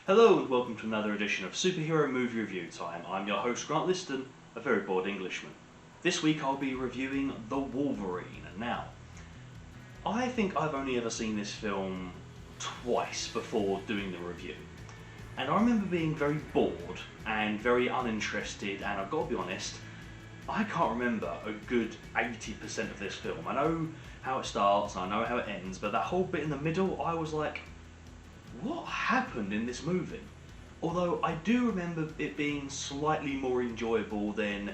Hello and welcome to another edition of Superhero Movie Review Time. I'm your host Grant Liston, a very bored Englishman. This week I'll be reviewing The Wolverine. Now, I think I've only ever seen this film twice before doing the review. And I remember being very bored and very uninterested, and I've got to be honest, I can't remember a good 80% of this film. I know how it starts, I know how it ends, but that whole bit in the middle, I was like, what happened in this movie? Although I do remember it being slightly more enjoyable than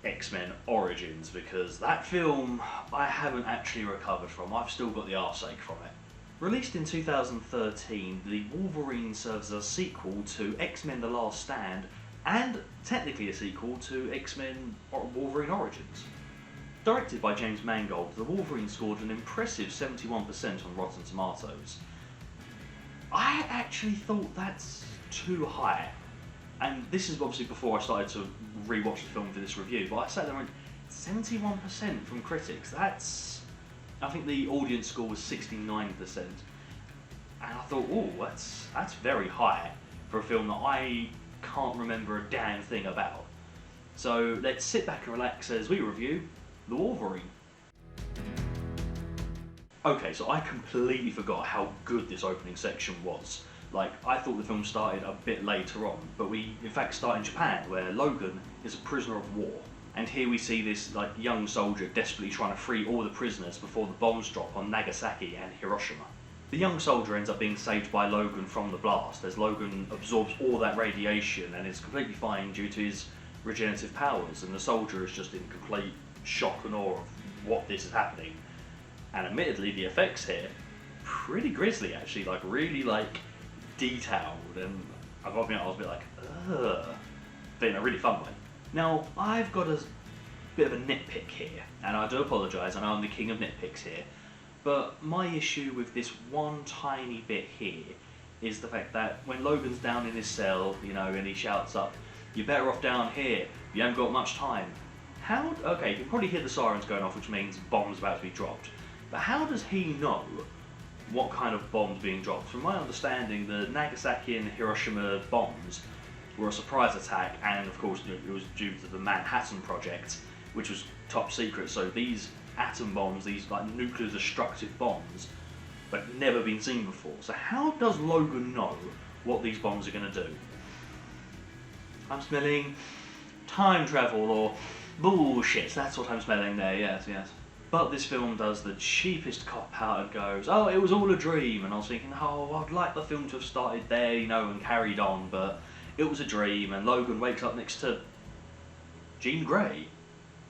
X-Men Origins, because that film I haven't actually recovered from. I've still got the arseache from it. Released in 2013, The Wolverine serves as a sequel to X-Men The Last Stand and technically a sequel to X-Men Wolverine Origins. Directed by James Mangold, The Wolverine scored an impressive 71% on Rotten Tomatoes. I actually thought that's too high, and this is obviously before I started to rewatch the film for this review, but I sat there and went, 71% from critics, that's... I think the audience score was 69%, and I thought, oh, that's very high for a film that I can't remember a damn thing about. So let's sit back and relax as we review The Wolverine. Okay, so I completely forgot how good this opening section was. Like, I thought the film started a bit later on, but we in fact start in Japan, where Logan is a prisoner of war. And here we see this young soldier desperately trying to free all the prisoners before the bombs drop on Nagasaki and Hiroshima. The young soldier ends up being saved by Logan from the blast, as Logan absorbs all that radiation and is completely fine due to his regenerative powers, and the soldier is just in complete shock and awe of what this is happening. And admittedly, the effects here, pretty grisly actually, really detailed, and I've got to admit I was a bit like, ugh, but in a really fun way. Now, I've got a bit of a nitpick here, and I do apologise, I know I'm the king of nitpicks here, but my issue with this one tiny bit here is the fact that when Logan's down in his cell, and he shouts up, "You're better off down here, you haven't got much time." Okay, you can probably hear the sirens going off, which means bombs about to be dropped. But how does he know what kind of bombs being dropped? From my understanding, the Nagasaki and Hiroshima bombs were a surprise attack, and of course it was due to the Manhattan Project, which was top secret. So these atom bombs, these nuclear destructive bombs, but never been seen before. So how does Logan know what these bombs are going to do? I'm smelling time travel or bullshit. That's what I'm smelling there. Yes. But this film does the cheapest cop-out and goes, oh, it was all a dream. And I was thinking, oh, I'd like the film to have started there, and carried on, but it was a dream. And Logan wakes up next to Jean Grey.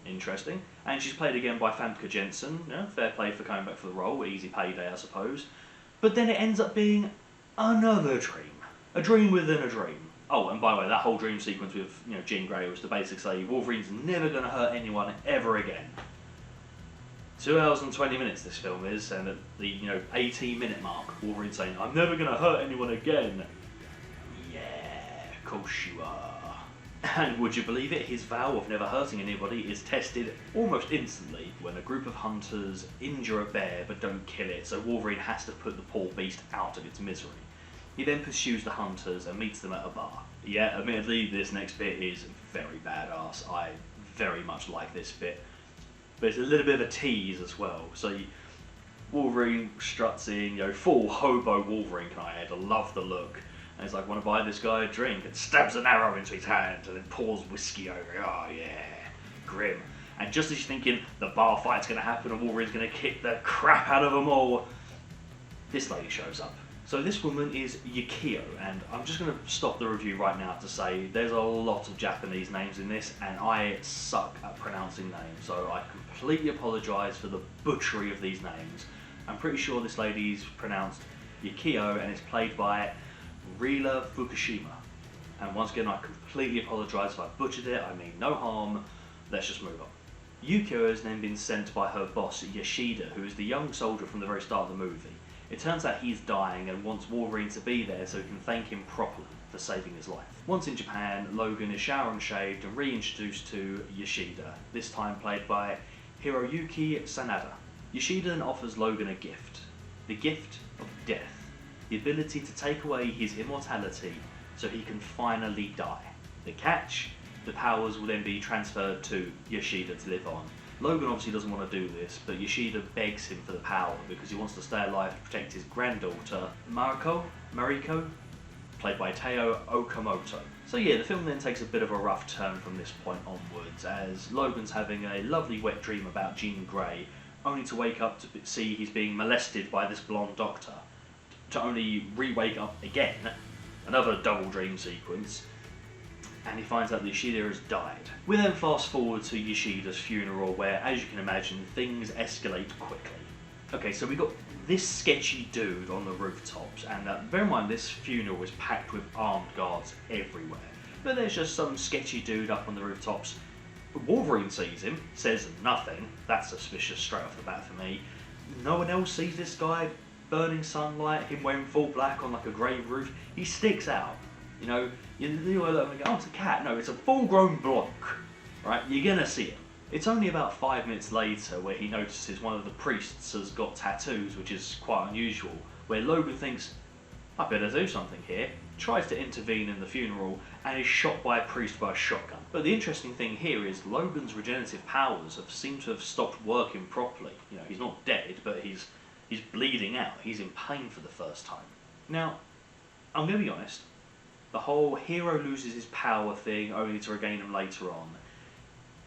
Interesting. And she's played again by Famke Janssen. Fair play for coming back for the role. Easy payday, I suppose. But then it ends up being another dream. A dream within a dream. Oh, and by the way, that whole dream sequence with Jean Grey was to basically say Wolverine's never going to hurt anyone ever again. 2 hours and 20 minutes this film is, and at the 18-minute mark, Wolverine's saying, "I'm never going to hurt anyone again." Yeah, of course you are. And would you believe it, his vow of never hurting anybody is tested almost instantly when a group of hunters injure a bear but don't kill it, so Wolverine has to put the poor beast out of its misery. He then pursues the hunters and meets them at a bar. Yeah, admittedly, this next bit is very badass. I very much like this bit. But it's a little bit of a tease as well. So Wolverine struts in, full hobo Wolverine can I add. I love the look. And he's like, want to buy this guy a drink? And stabs an arrow into his hand and then pours whiskey over it. Oh yeah, grim. And just as you're thinking the bar fight's going to happen and Wolverine's going to kick the crap out of them all, this lady shows up. So this woman is Yukio, and I'm just going to stop the review right now to say there's a lot of Japanese names in this, and I suck at pronouncing names, so I completely apologise for the butchery of these names. I'm pretty sure this lady's pronounced Yukio, and it's played by Rila Fukushima. And once again, I completely apologise if I butchered it, I mean no harm, let's just move on. Yukio has then been sent by her boss Yoshida, who is the young soldier from the very start of the movie. It turns out he's dying and wants Wolverine to be there so he can thank him properly for saving his life. Once in Japan, Logan is showered and shaved and reintroduced to Yoshida, this time played by Hiroyuki Sanada. Yoshida then offers Logan a gift, the gift of death. the ability to take away his immortality so he can finally die. The catch, the powers will then be transferred to Yoshida to live on. Logan obviously doesn't want to do this, but Yoshida begs him for the power because he wants to stay alive to protect his granddaughter, Mariko, played by Teo Okamoto. So yeah, the film then takes a bit of a rough turn from this point onwards, as Logan's having a lovely wet dream about Jean Grey, only to wake up to see he's being molested by this blonde doctor, to only re-wake up again, another double dream sequence, and he finds out that Yoshida has died. We then fast forward to Yoshida's funeral, where, as you can imagine, things escalate quickly. Okay, so we got this sketchy dude on the rooftops, and bear in mind this funeral is packed with armed guards everywhere. But there's just some sketchy dude up on the rooftops. Wolverine sees him, says nothing. That's suspicious straight off the bat for me. No one else sees this guy, burning sunlight, him wearing full black on like a grave roof. He sticks out. You know, you look and go, oh, it's a cat. No, it's a full-grown bloke. Right? You're gonna see him. It's only about 5 minutes later where he notices one of the priests has got tattoos, which is quite unusual, where Logan thinks, I better do something here, tries to intervene in the funeral, and is shot by a priest by a shotgun. But the interesting thing here is Logan's regenerative powers seem to have stopped working properly. You know, he's not dead, but he's bleeding out. He's in pain for the first time. Now, I'm going to be honest, the whole hero loses his power thing only to regain them later on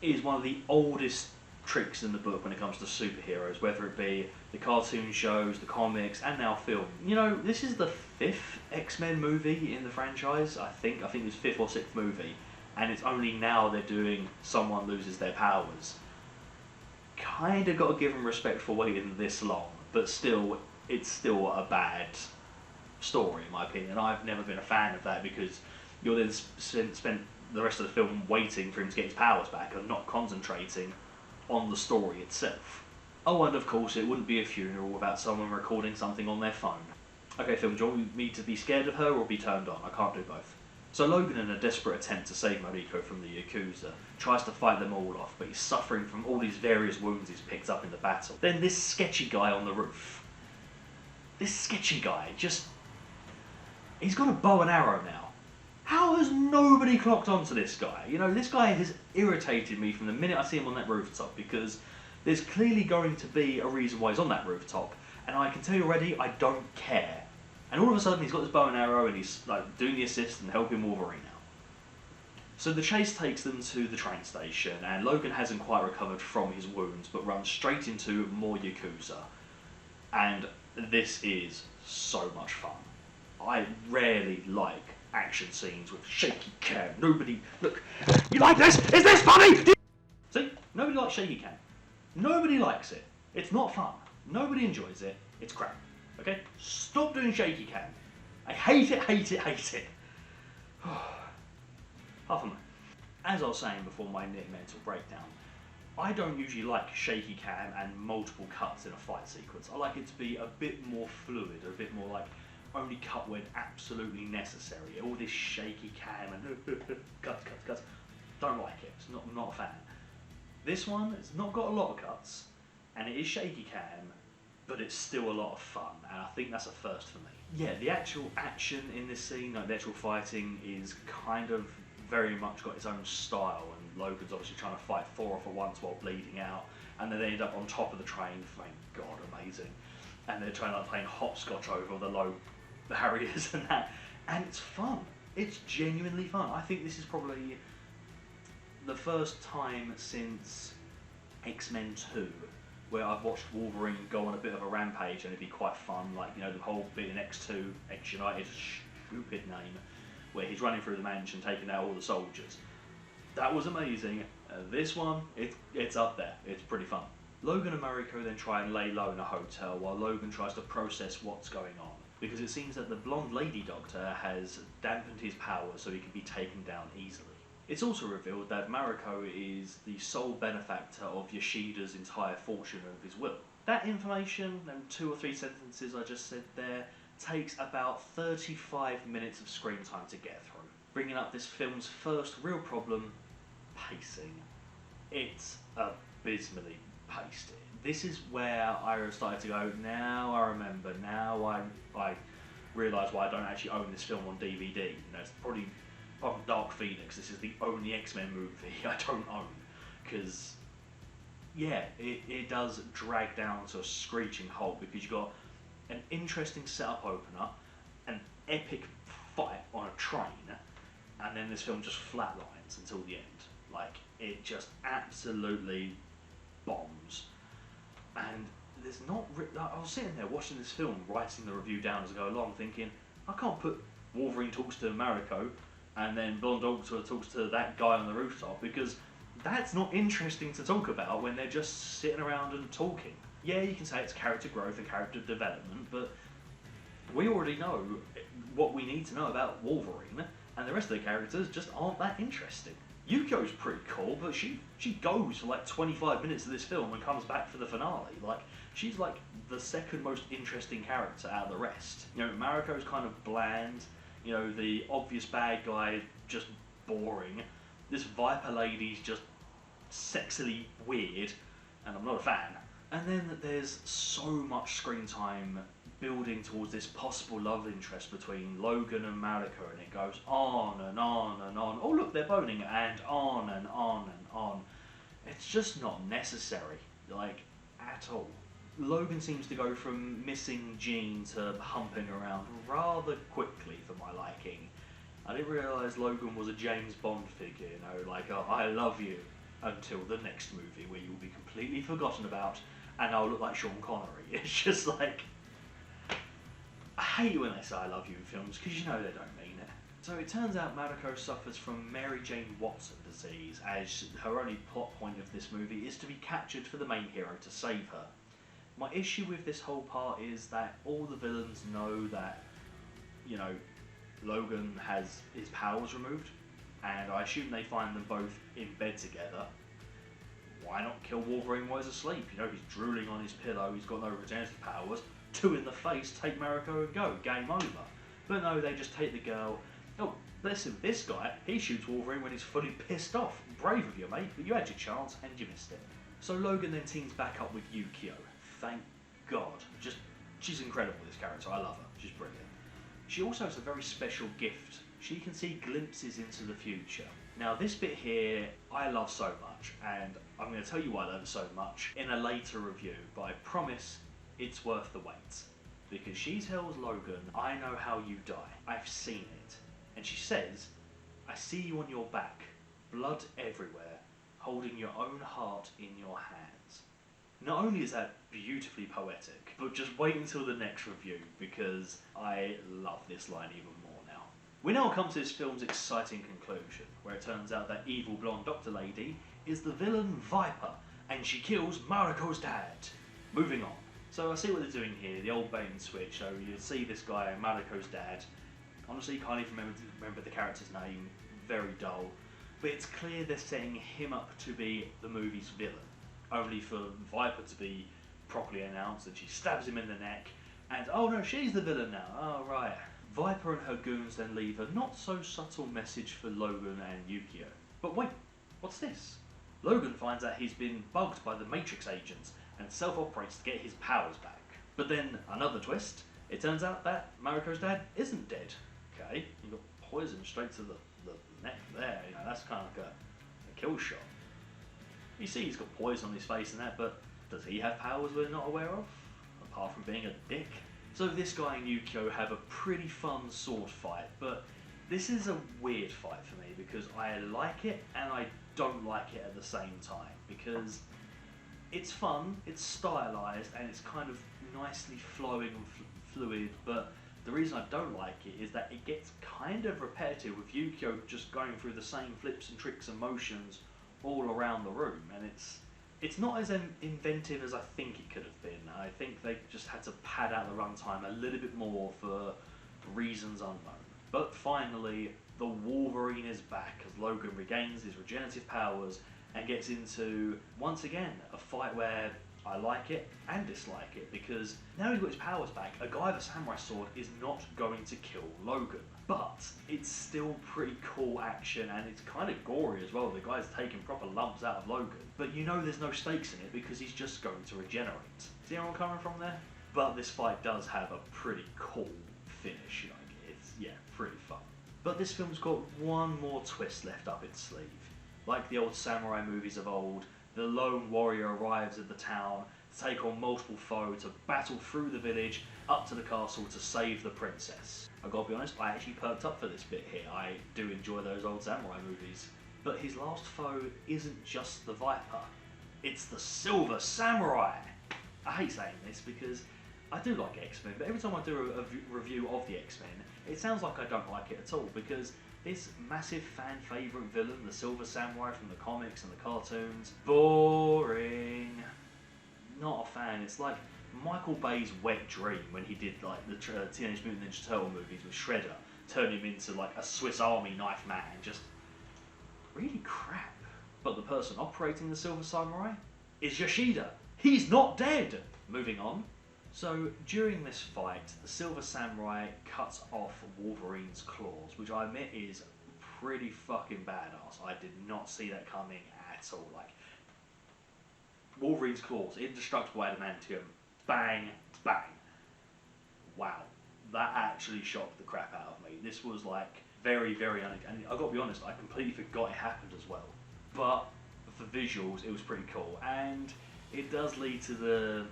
is one of the oldest tricks in the book when it comes to superheroes, whether it be the cartoon shows, the comics, and now film. You know, this is the 5th X-Men movie in the franchise, I think. I think it's 5th or 6th movie, and it's only now they're doing someone loses their powers. Kinda gotta give them respect for waiting this long, but still, it's still a bad story in my opinion. I've never been a fan of that because you'll then spend the rest of the film waiting for him to get his powers back and not concentrating on the story itself. Oh, and of course it wouldn't be a funeral without someone recording something on their phone. Okay film, do you want me to be scared of her or be turned on? I can't do both. So Logan, in a desperate attempt to save Mariko from the Yakuza, tries to fight them all off, but he's suffering from all these various wounds he's picked up in the battle. Then this sketchy guy on the roof. This sketchy guy he's got a bow and arrow now. How has nobody clocked onto this guy? You know, this guy has irritated me from the minute I see him on that rooftop, because there's clearly going to be a reason why he's on that rooftop, and I can tell you already, I don't care. And all of a sudden he's got this bow and arrow and he's like doing the assist and helping Wolverine out. So the chase takes them to the train station, and Logan hasn't quite recovered from his wounds, but runs straight into more Yakuza. And this is so much fun. I rarely like action scenes with shaky cam. Nobody, look, you like this? Is this funny? See, nobody likes shaky cam. Nobody likes it. It's not fun. Nobody enjoys it. It's crap. Okay? Stop doing shaky cam. I hate it, hate it, hate it. Half a minute. As I was saying before my near mental breakdown, I don't usually like shaky cam and multiple cuts in a fight sequence. I like it to be a bit more fluid, a bit more like only cut when absolutely necessary. All this shaky cam and cuts. Don't like it. I'm not a fan. This one, it's not got a lot of cuts, and it is shaky cam, but it's still a lot of fun, and I think that's a first for me. Yeah, the actual action in this scene, like the actual fighting, is kind of very much got its own style, and Logan's obviously trying to fight 4 off at once while bleeding out, and then they end up on top of the train. Thank God, amazing. And they're trying to playing hopscotch over the low barriers and that, and it's fun. It's genuinely fun. I think this is probably the first time since X-Men 2 where I've watched Wolverine go on a bit of a rampage, and it'd be quite fun, like, you know, the whole bit in X2, X United, stupid name, where he's running through the mansion taking out all the soldiers. That was amazing. This one, it's up there. It's pretty fun. Logan and Mariko then try and lay low in a hotel while Logan tries to process what's going on, because it seems that the blonde lady doctor has dampened his power so he can be taken down easily. It's also revealed that Mariko is the sole benefactor of Yoshida's entire fortune of his will. That information and 2 or 3 sentences I just said there takes about 35 minutes of screen time to get through, bringing up this film's first real problem, pacing. It's abysmally paced. This is where I started to go, now I remember, now realise why I don't actually own this film on DVD. You know, it's probably, apart from Dark Phoenix, this is the only X-Men movie I don't own. Because, yeah, it does drag down to a screeching halt, because you've got an interesting setup opener, an epic fight on a train, and then this film just flatlines until the end. Like, it just absolutely bombs. And there's not... I was sitting there watching this film, writing the review down as I go along, thinking, I can't put Wolverine talks to Mariko, and then Blonde Doctor talks to that guy on the rooftop, because that's not interesting to talk about when they're just sitting around and talking. Yeah, you can say it's character growth and character development, but we already know what we need to know about Wolverine, and the rest of the characters just aren't that interesting. Yukio's pretty cool, but she goes for like 25 minutes of this film and comes back for the finale. Like, she's like the second most interesting character out of the rest. You know, Mariko's kind of bland, you know, the obvious bad guy just boring. This Viper lady's just sexily weird, and I'm not a fan. And then there's so much screen time building towards this possible love interest between Logan and Mariko, and it goes on and on and on. Oh look, they're boning, and on and on and on. It's just not necessary, like, at all. Logan seems to go from missing Jean to humping around rather quickly for my liking. I didn't realise Logan was a James Bond figure, you know, like, oh, I love you, until the next movie where you'll be completely forgotten about and I'll look like Sean Connery. It's just like, I hate when they say I love you in films, because you know they don't mean it. So it turns out Mariko suffers from Mary Jane Watson disease, as her only plot point of this movie is to be captured for the main hero to save her. My issue with this whole part is that all the villains know that, you know, Logan has his powers removed, and I assume they find them both in bed together. Why not kill Wolverine while he's asleep? You know, he's drooling on his pillow, he's got no regenerative powers. 2 in the face, take Mariko and go, game over. But no, they just take the girl. Oh, listen, this guy, he shoots Wolverine when he's fully pissed off. Brave of you, mate, but you had your chance and you missed it. So Logan then teams back up with Yukio. Thank God. She's incredible, this character, I love her, she's brilliant. She also has a very special gift. She can see glimpses into the future. Now this bit here, I love so much, and I'm going to tell you why I love it so much in a later review, but I promise it's worth the wait. Because she tells Logan, I know how you die. I've seen it. And she says, I see you on your back, blood everywhere, holding your own heart in your hands. Not only is that beautifully poetic, but just wait until the next review, because I love this line even more now. We now come to this film's exciting conclusion, where it turns out that evil blonde doctor lady is the villain Viper, and she kills Mariko's dad. Moving on. So I see what they're doing here, the old bait and switch. So you see this guy, Mariko's dad. Honestly, you can't even remember the character's name, very dull. But it's clear they're setting him up to be the movie's villain. Only for Viper to be properly announced, and she stabs him in the neck, and oh no, she's the villain now, oh right. Viper and her goons then leave a not so subtle message for Logan and Yukio. But wait, what's this? Logan finds out he's been bugged by the Matrix agents and self-operates to get his powers back. But then, another twist, it turns out that Mariko's dad isn't dead. Okay, you got poison straight to the neck there, you know, that's kind of like a kill shot. You see he's got poison on his face and that, but does he have powers we're not aware of? Apart from being a dick. So this guy and Yukio have a pretty fun sword fight, but this is a weird fight for me because I like it and I don't like it at the same time, because it's fun, it's stylized, and it's kind of nicely flowing and fluid, but the reason I don't like it is that it gets kind of repetitive with Yukio just going through the same flips and tricks and motions all around the room, and it's not as inventive as I think it could have been. I think they just had to pad out the runtime a little bit more for reasons unknown. But finally, the Wolverine is back as Logan regains his regenerative powers and gets into, once again, a fight where I like it and dislike it, because now he's got his powers back, a guy with a samurai sword is not going to kill Logan. But it's still pretty cool action, and it's kind of gory as well. The guy's taking proper lumps out of Logan. But you know there's no stakes in it because he's just going to regenerate. See where I'm coming from there? But this fight does have a pretty cool finish. Like, it's, yeah, pretty fun. But this film's got one more twist left up its sleeve. Like the old samurai movies of old, the lone warrior arrives at the town to take on multiple foes, to battle through the village, up to the castle to save the princess. I gotta be honest, I actually perked up for this bit here. I do enjoy those old samurai movies. But his last foe isn't just the Viper, it's the Silver Samurai! I hate saying this because I do like X-Men, but every time I do a review of the X-Men, it sounds like I don't like it at all, because this massive fan favourite villain, the Silver Samurai from the comics and the cartoons, boring. Not a fan. It's like Michael Bay's wet dream when he did like the Teenage Mutant Ninja Turtle movies with Shredder, turn him into like a Swiss Army knife man, just really crap. But the person operating the Silver Samurai is Yoshida. He's not dead! Moving on. So during this fight, the Silver Samurai cuts off Wolverine's claws, which I admit is pretty fucking badass. I did not see that coming at all. Like, Wolverine's claws, indestructible adamantium, bang, bang. Wow, that actually shocked the crap out of me. This was like very, very unexpected. And I gotta be honest, I completely forgot it happened as well. But for visuals, it was pretty cool. And it does lead to the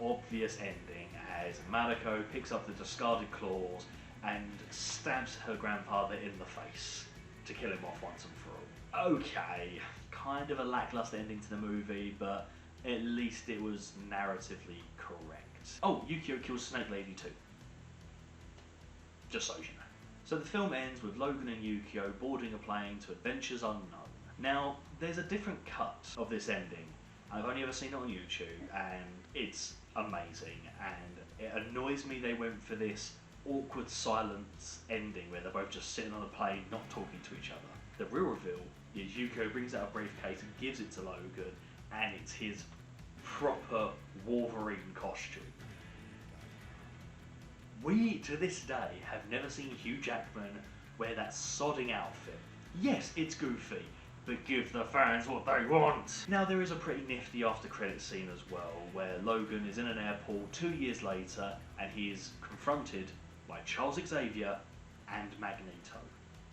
obvious ending as Mariko picks up the discarded claws and stabs her grandfather in the face to kill him off once and for all. Okay, kind of a lackluster ending to the movie, but at least it was narratively correct. Oh, Yukio kills Snake Lady too. Just so you know. So the film ends with Logan and Yukio boarding a plane to adventures unknown. Now, there's a different cut of this ending. I've only ever seen it on YouTube, and it's amazing, and it annoys me they went for this awkward silence ending where they're both just sitting on a plane not talking to each other. The real reveal is Yukio brings out a briefcase and gives it to Logan, and it's his proper Wolverine costume. We, to this day, have never seen Hugh Jackman wear that sodding outfit. Yes, it's goofy, but give the fans what they want. Now there is a pretty nifty after credit scene as well, where Logan is in an airport 2 years later and he is confronted by Charles Xavier and Magneto.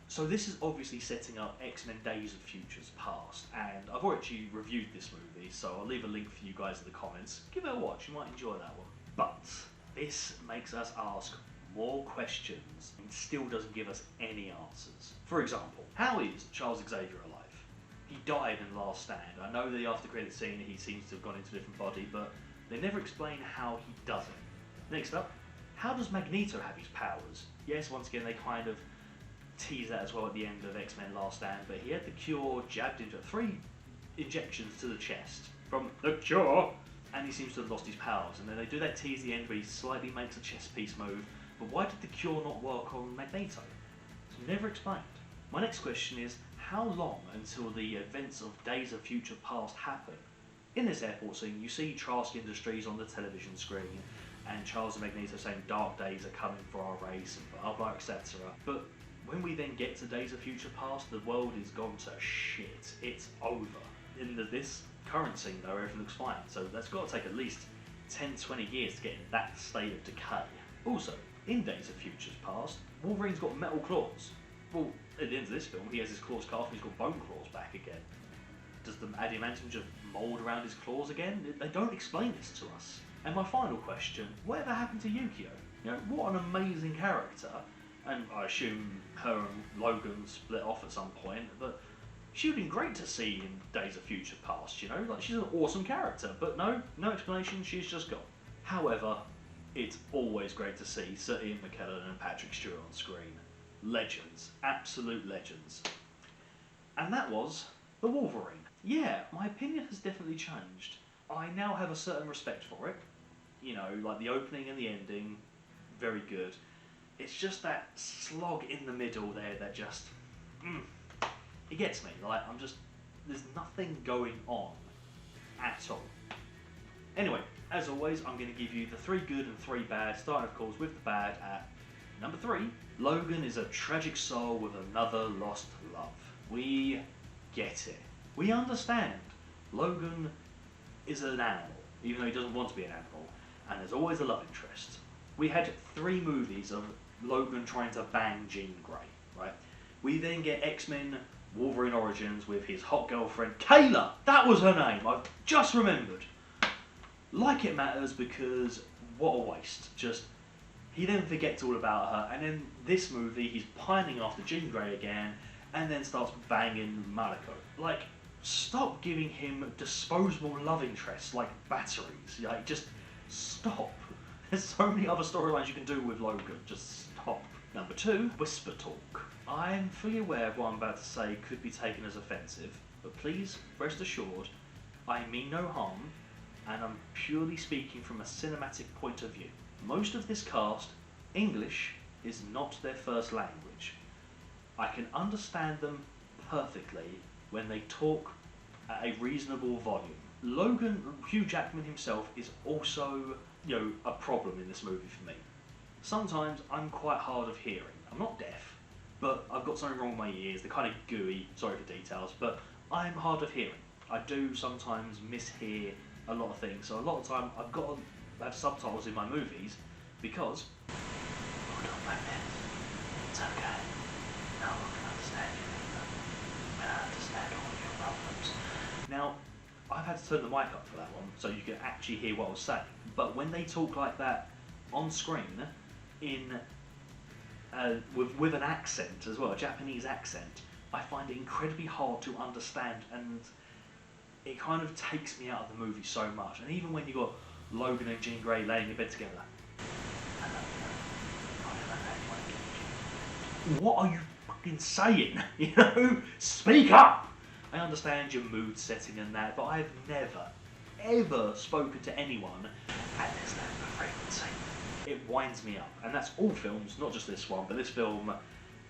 So this is obviously setting up X-Men Days of Futures Past, and I've already reviewed this movie, so I'll leave a link for you guys in the comments. Give it a watch, you might enjoy that one. But this makes us ask more questions and still doesn't give us any answers. For example, how is Charles Xavier alive? He died in The Last Stand. I know the after credit scene he seems to have gone into a different body, but they never explain how he does it. Next up, how does Magneto have his powers? Yes, once again they kind of tease that as well at the end of X-Men Last Stand, but he had the cure jabbed into 3 injections to the chest from the cure, and he seems to have lost his powers. And then they do that tease at the end where he slightly makes a chest piece move, but why did the cure not work on Magneto? It's never explained. My next question is, how long until the events of Days of Future Past happen? In this airport scene, you see Trask Industries on the television screen, and Charles and Magneto saying dark days are coming for our race, and blah blah, etc. But when we then get to Days of Future Past, the world is gone to shit. It's over. In this current scene though, everything looks fine, so that's got to take at least 10-20 years to get in that state of decay. Also, in Days of Futures Past, Wolverine's got metal claws. Well, at the end of this film, he has his claws cut off and he's got bone claws back again. Does the adamantium just mould around his claws again? They don't explain this to us. And my final question, whatever happened to Yukio? You know, what an amazing character. And I assume her and Logan split off at some point, but she would have been great to see in Days of Future Past, you know? Like, she's an awesome character, but no explanation, she's just gone. However, it's always great to see Sir Ian McKellen and Patrick Stewart on screen. Legends, absolute legends. And that was the Wolverine. Yeah, my opinion has definitely changed. I now have a certain respect for it. You know, like the opening and the ending, very good. It's just that slog in the middle there that just, it gets me. Like, there's nothing going on at all. Anyway, as always, I'm going to give you the 3 good and 3 bad, starting of course with the bad at number 3. Logan is a tragic soul with another lost love. We get it. We understand. Logan is an animal, even though he doesn't want to be an animal, and there's always a love interest. We had 3 movies of Logan trying to bang Jean Grey, right? We then get X-Men Wolverine Origins with his hot girlfriend, Kayla! That was her name, I've just remembered. Like it matters because what a waste. Just, he then forgets all about her, and then this movie he's pining after Jean Grey again, and then starts banging Mariko. Like, stop giving him disposable love interests like batteries. Like, just stop. There's so many other storylines you can do with Logan. Just stop. Number 2, whisper talk. I'm fully aware of what I'm about to say could be taken as offensive, but please rest assured, I mean no harm, and I'm purely speaking from a cinematic point of view. Most of this cast, English is not their first language. I can understand them perfectly when they talk at a reasonable volume. Logan, Hugh Jackman himself, is also, a problem in this movie for me. Sometimes I'm quite hard of hearing. I'm not deaf, but I've got something wrong with my ears. They're kind of gooey, sorry for details, but I'm hard of hearing. I do sometimes mishear a lot of things, so a lot of the time I've got to have subtitles in my movies because hold on my minute, it's okay. No one can understand you either. We don't understand all your problems. Now, I've had to turn the mic up for that one so you can actually hear what I was saying. But when they talk like that on screen, with an accent as well, a Japanese accent, I find it incredibly hard to understand, and it kind of takes me out of the movie so much. And even when you got Logan and Jean Grey laying in bed together, what are you fucking saying? Speak up! I understand your mood setting and that, but I've never, ever spoken to anyone at this level of frequency. It winds me up, and that's all films, not just this one, but this film,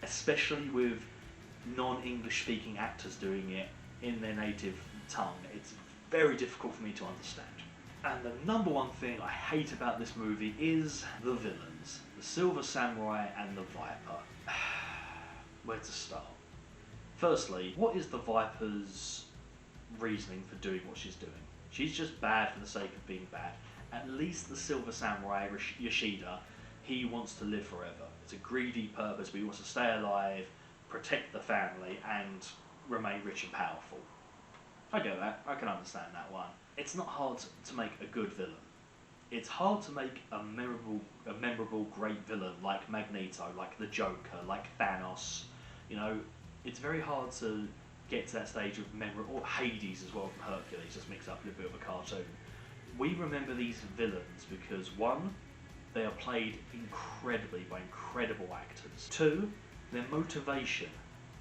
especially with non-English speaking actors doing it in their native tongue, it's very difficult for me to understand. And the number one thing I hate about this movie is the villains, the Silver Samurai and the Viper. Where to start? Firstly, what is the Viper's reasoning for doing what she's doing? She's just bad for the sake of being bad. At least the Silver Samurai, Yoshida, he wants to live forever. It's a greedy purpose, but he wants to stay alive, protect the family, and remain rich and powerful. I get that, I can understand that one. It's not hard to make a good villain. It's hard to make a memorable great villain like Magneto, like the Joker, like Thanos. It's very hard to get to that stage of or Hades as well from Hercules, just mix up a little bit of a cartoon. We remember these villains because 1, they are played incredibly by incredible actors. 2, their motivation.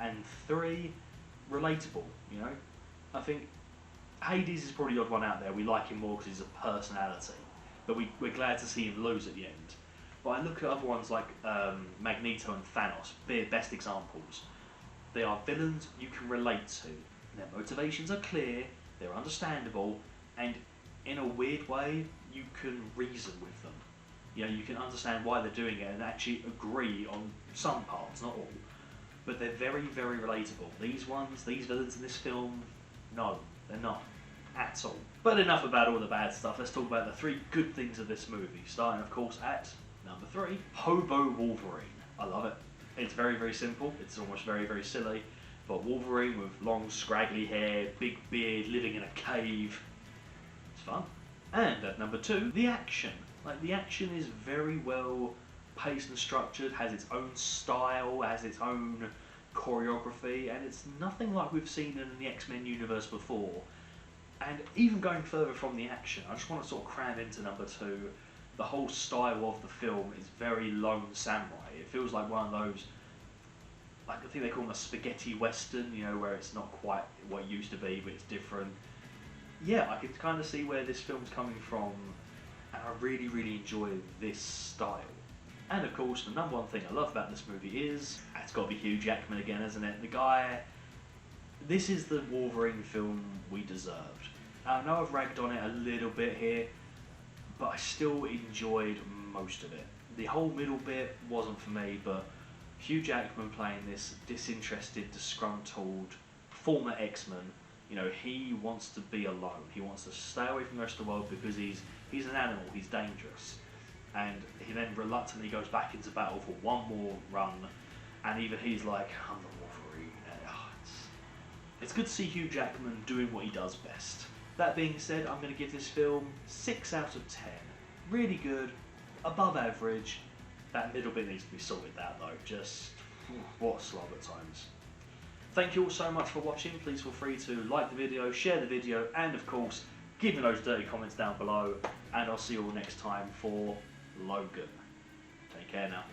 And 3, relatable, I think Hades is probably the odd one out there. We like him more because he's a personality. But we're glad to see him lose at the end. But I look at other ones like Magneto and Thanos, they're best examples. They are villains you can relate to. Their motivations are clear, they're understandable, and in a weird way, you can reason with them. You can understand why they're doing it and actually agree on some parts, not all. But they're very, very relatable. These villains in this film, no, they're not. At all. But enough about all the bad stuff, let's talk about the 3 good things of this movie. Starting, of course, at number 3, Hobo Wolverine. I love it. It's very, very simple. It's almost very, very silly. But Wolverine with long, scraggly hair, big beard, living in a cave. It's fun. And at number 2, the action. The action is very well paced and structured, has its own style, has its own choreography, and it's nothing like we've seen in the X-Men universe before. And even going further from the action, I just want to sort of cram into number 2, the whole style of the film is very Lone Samurai. It feels like one of those, I think they call them a spaghetti western, where it's not quite what it used to be, but it's different. Yeah, I can kind of see where this film's coming from, and I really, really enjoy this style. And of course, the number one thing I love about this movie is, it's got to be Hugh Jackman again, isn't it? The guy, this is the Wolverine film we deserved. I know I've ragged on it a little bit here, but I still enjoyed most of it. The whole middle bit wasn't for me, but Hugh Jackman playing this disinterested, disgruntled former X-Men, he wants to be alone. He wants to stay away from the rest of the world because he's an animal, he's dangerous. and he then reluctantly goes back into battle for one more run, and even he's like, I'm the Wolverine. It's good to see Hugh Jackman doing what he does best. That being said, I'm going to give this film 6 out of 10. Really good, above average. That middle bit needs to be sorted out though, just what a slog at times. Thank you all so much for watching. Please feel free to like the video, share the video, and of course, give me those dirty comments down below. And I'll see you all next time for Logan. Take care now.